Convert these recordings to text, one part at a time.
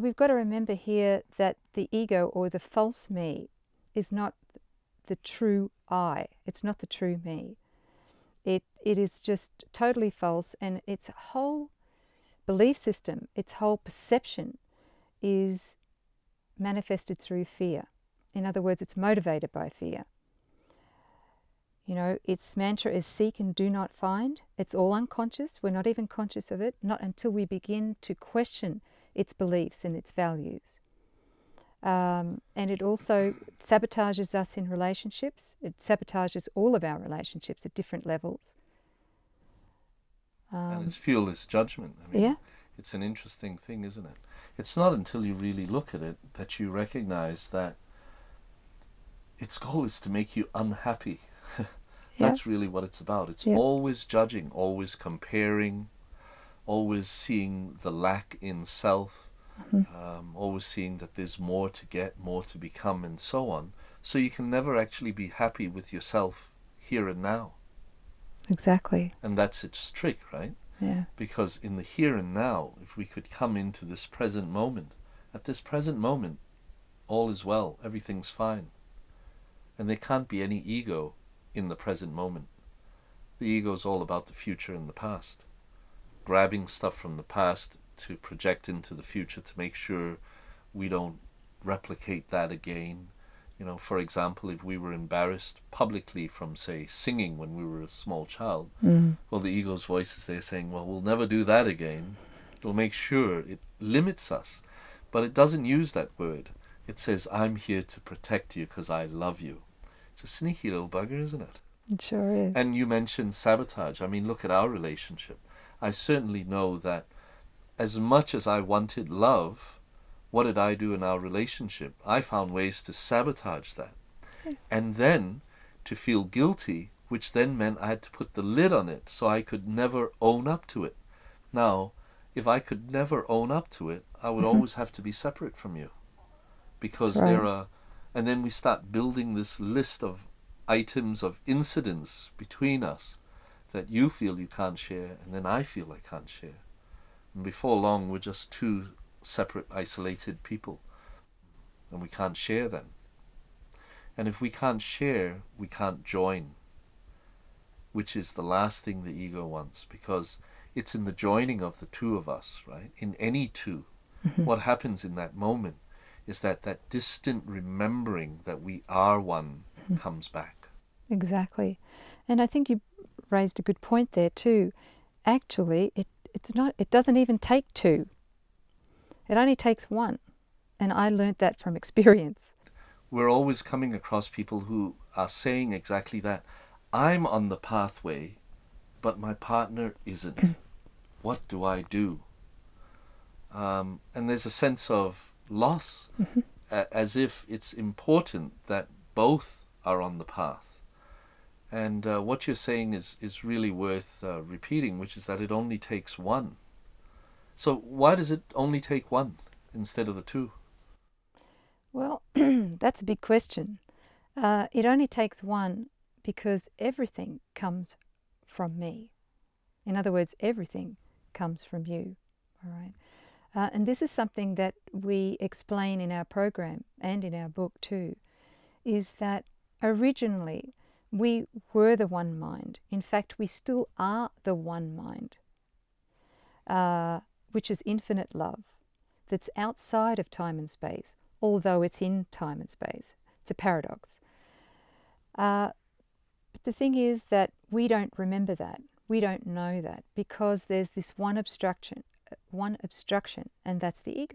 But we've got to remember here that the ego, or the false me, is not the true I. It's not the true me. It is just totally false, and its whole belief system, its whole perception is manifested through fear. In other words, it's motivated by fear. You know, its mantra is seek and do not find. It's all unconscious. We're not even conscious of it, not until we begin to question its beliefs and its values. And it also sabotages us in relationships. It sabotages all of our relationships at different levels. And its fuel is judgment. I mean, yeah. It's an interesting thing, isn't it? It's not until you really look at it that you recognize that its goal is to make you unhappy. That's really what it's about. It's always judging, always comparing, always seeing the lack in self, always seeing that there's more to get, more to become, and so on. So you can never actually be happy with yourself here and now. Exactly. And that's its trick, right? Yeah. Because in the here and now, if we could come into this present moment, at this present moment, all is well, everything's fine. And there can't be any ego in the present moment. The ego is all about the future and the past. Grabbing stuff from the past to project into the future to make sure we don't replicate that again. You know, for example, if we were embarrassed publicly from, say, singing when we were a small child, well, the ego's voice is there saying, well, we'll never do that again. It'll make sure it limits us. But it doesn't use that word. It says, I'm here to protect you because I love you. It's a sneaky little bugger, isn't it? It sure is. And you mentioned sabotage. I mean, look at our relationship. I certainly know that as much as I wanted love, what did I do in our relationship? I found ways to sabotage that. And then to feel guilty, which then meant I had to put the lid on it so I could never own up to it. Now, if I could never own up to it, I would always have to be separate from you. Because there are, and then we start building this list of items, of incidents between us that you feel you can't share, and then I feel I can't share. And before long, we're just two separate, isolated people, and we can't share then. And if we can't share, we can't join, which is the last thing the ego wants, because it's in the joining of the two of us, right? In any two, what happens in that moment is that that distant remembering that we are one comes back. Exactly. And I think you raised a good point there too. Actually, it doesn't even take two. It only takes one. And I learnt that from experience. We're always coming across people who are saying exactly that. I'm on the pathway, but my partner isn't. What do I do? And there's a sense of loss, as if it's important that both are on the path. And what you're saying is really worth repeating, which is that it only takes one. So why does it only take one instead of the two? Well, that's a big question. It only takes one because everything comes from me. In other words, everything comes from you. All right. And this is something that we explain in our program and in our book too, is that originally we were the one mind. In fact, we still are the one mind, which is infinite love, that's outside of time and space, although it's in time and space. It's a paradox. But the thing is that we don't remember that. We don't know that because there's this one obstruction, and that's the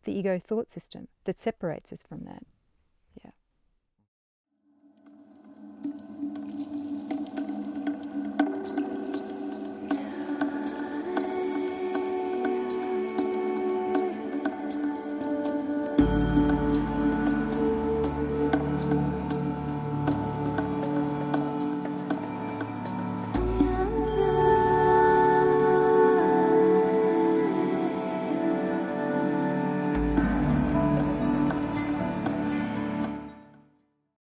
ego thought system that separates us from that.